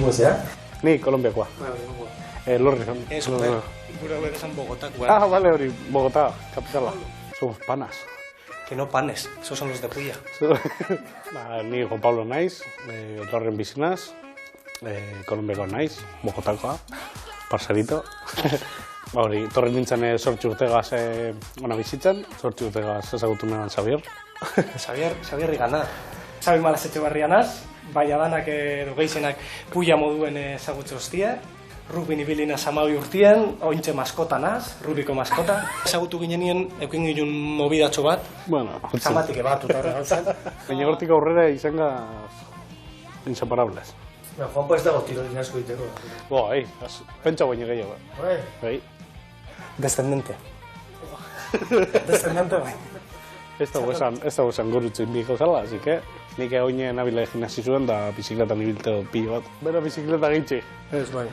Nongo zea? Ni Kolombiakoa. Lorri. Gure hau esan Bogotakoa. Ah, vale, hori, Bogotá, capitala. Somos panas. Que no panes, esos son los de Puya. Ni Juan Pablo naiz, Lorren bizinaz, Kolombiakoa naiz, Bogotakoa, parcerito. Hori, torren nintzen 8 urtegaz ona bizitzen, 8 urtegaz ezagutu neban Xavier. Xavier Rigana. Xabi Malazetxebarria naz, bai adanak edo gehienak Puya moduen ezagutze hostia. Rubin ibilina 12 urtien, ointxe maskota naz, Rubiko maskota. Ezagutu ginenien, eukin ginen mobidatxo bat. Bueno, Zamatik ebatuta horre gautzen. baina hortik aurrera izango inseparables. Juanpa ez dago tirolin asko iteko. Pentsa baino gehiago. Bai. Descendente. Descendente bai. Ez dago esan gurutzu indiko zala, así que nik egoine nabila egin hasi zuen da bizikletan ibilteo pilo bat. Bera bizikleta gitxi. Ez bai.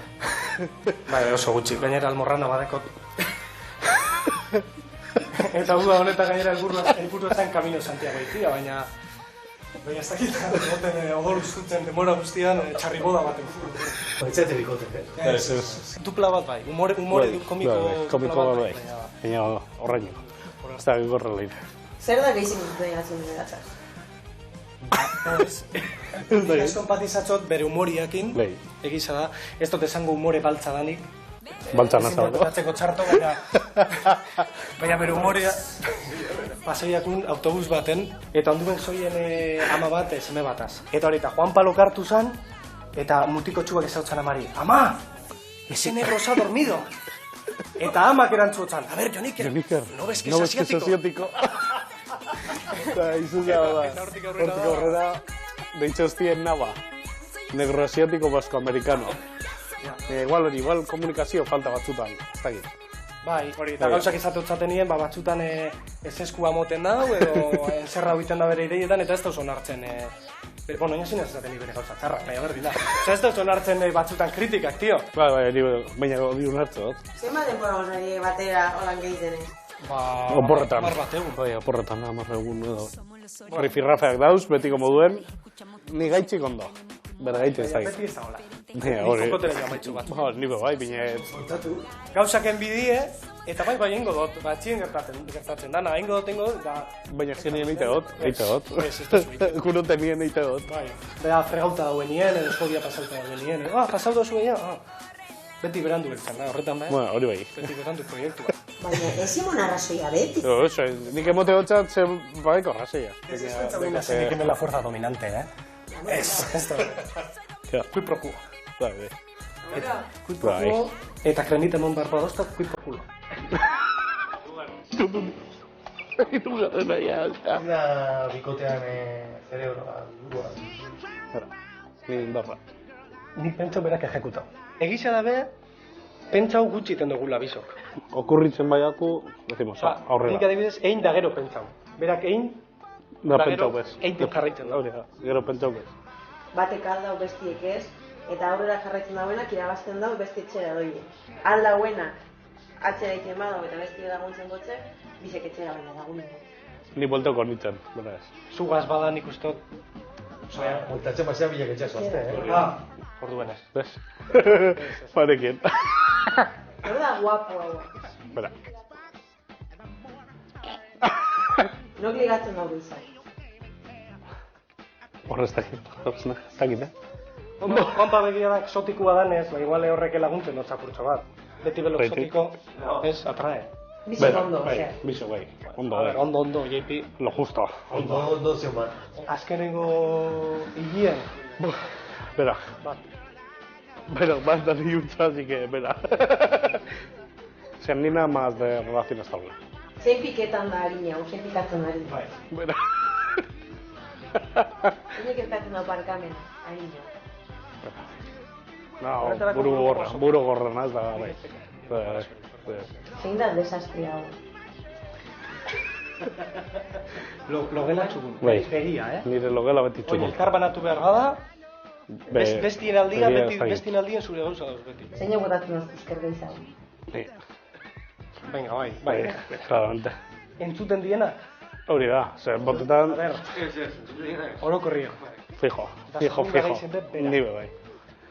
Bai, oso gutxi. Gainera almorrana badekot. Eta uda honetan gainera elburua zen Camino Santiago ikia, baina ez dakit, odol uzkutzen demora guztian txarriboda baten. Baitzete bikotek, Ez. Dupla bat bai, humore komiko bat bai. Baina horrein. Ez da gorra leire. Zer da gehizik duten gatzen dut gatzaz? Ez konpatizatzot bere humoriakin, egiza da, ez dut esango humore baltza danik. Baltza nazago. Ezin dut txarto, baina bere humorea paseiakun autobus baten, eta onduben zoien ama bat seme bataz. Eta hori, eta Juan Palok hartu zan, eta mutiko txuak ezautzen amari. Ama! Ese negro se ha dormido! Eta amak erantzuotzan. A ver, Joniker, no ves que es asiático? Eta hortik aurrera deitxe hostien naba. Negro asiático vasco-americano. Igual komunikazio falta batzutan, ez dakit. Bai, hori, eta gauzak izatotzaten nien, batzutan ez eskua moten da, edo enserra huiten da bere ideietan, eta ez da oso onartzen. Bueno, ina zinez esaten bere gauza txarra, baina berdin da. Ez da oso onartzen batzutan kritikak, tio. Bai, baina hori unartzen dut. Zenbat denbora gozari batera holan gehiten ez? Oporretan. Mar bat egun. Bai, oporretan, 10 egun edo. Rifirrafeak dauz, betiko moduen, ni gaitxik ondo. Bera gaitxik ez dakit. Beti ez da hola. Hori. Kokotera jamaitxu bat. Niko bai, bine... Gauzak enbidie, eta bai ingo dut, batxien gertatzen dana, ingo dut, da... Baina zenien eite dut, Ez da zuik. Kunoten nien eite dut. Bai, bera fregauta dauen nien, edo eskoldia pasauta dauen nien, pasau dozu nien, beti berandu gertzen da, horretan bai. Bueno, hori bai. Beti berandu proiektua. Baina ezimon arrazoia beti. Nik emote hotzat, ze badeko arrazoia. Nik hemen la fuerza dominante, Ez da. Kui pro quo. Bai. Kui pro quo, eta kremita non behar badoztak, kui pro culo. Una bikotean cerebroa, burua. Ni indarra. Nik pentsau berak ejekutau. Egisa dabe, pentsau gutxi ten dugula bizok. Okurritzen baiaku, decimos, aurrera. Nik adibidez, egin da gero pentsau. Berak egin, Da gero pentsau bez. egin jarraitzen da. Gero pentsau bez. Batek aldau bestiek ez, eta aurrera jarraitzen dauenak irabazten dau beste etxera doie. Aldauenak atzera egiten badau eta besti laguntzen gotze, bizek etxera baina lagunen. Ni buelteko nintzen, bera ez. Zugaz badan ikustot. Montatzen mazea bilak etxazo, Orduen ez. Bez? Parekin. Zer da guapo hau. Bera. Nok ligatzen daude izan. Horrez dakit, Juanpa begira da exotikoa danez, igual horreke laguntzen dut zapurtxo bat. Beti belo exotiko, ez, atrae. Bizok ondo, osea. Bizo, bai. Ondo, JP. Lo justo. Ondo zion bat. Azkenengo hilien. Bera. Bat da niuntza, así que, bera. Zean nina más de relación estable. Zein piketan da harina, zein pikatzen harina. Bai. Bera. Zeinek gertatzen dau parkamena, harina. No, buru gorra naz da, bai. Zein da desastri hau. Logela txugun. Bai. Egia, Nire logela beti Oye, txugun. elkar banatu behar gada, bestien aldien zure gauza dauz beti. Zeinek botatzen oskuzker gehiago. Venga, bai. Claramente. Entzuten diena? Hori da, zer botetan... Orokorrio. Fijo. Ni be bai.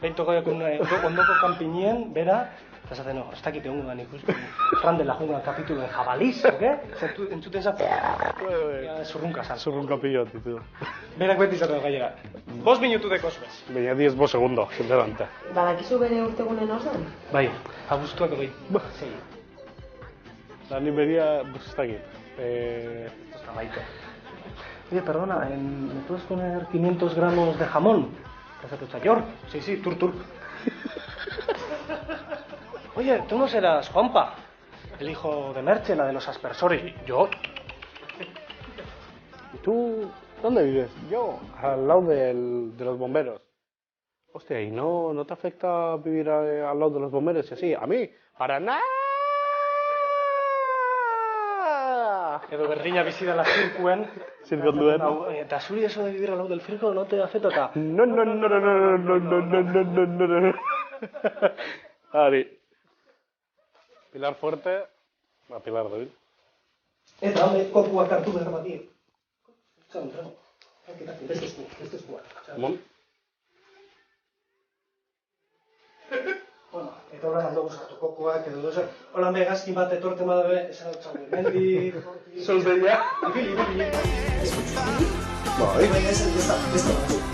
Behin toko jakun ondoko kanpinien, bera, eta esaten, no, ez dakit egon gudan ikusten, Fran de la Jungla kapituloen jabaliz, oke? Entzuten zan, zurrunka zan. Zurrunka pilot ditu. Berak beti izaten gaiera. 5 minutu de kosbez. Baina 10 segundo, sinceramente. Badakizu bere urtegunen osan? Bai, abuztuak hogei. Sei. La nimeria, ez dakit. Esto está baito. Oye, perdona, ¿me puedes poner 500 gramos de jamón? ¿Casa tu chayor? Sí, sí, tur. Oye, ¿tú no serás Juanpa? El hijo de Merche, la de los aspersores. ¿Yo? ¿Y tú dónde vives? Yo, al lado de los bomberos. Hostia, ¿y no te afecta vivir al lado de los bomberos y así? A mí, para nada. Edo berdina bizi dela zirkuen. Zirkon duen. Eta zuri eso de vivir al lado del circo no te afecta eta... No. Ari. Pilar fuerte. Va, Pilar débil. Eta hame kopuak hartu behar batie. Txan, beste eskua. Mon. Bueno, eta horren aldo guzatu kokoak edo dozer. Hola, megazkin bat etorten badabe, esan hau txau. Mendi... Sos de ya. Ibili. Bai. Baina ez da.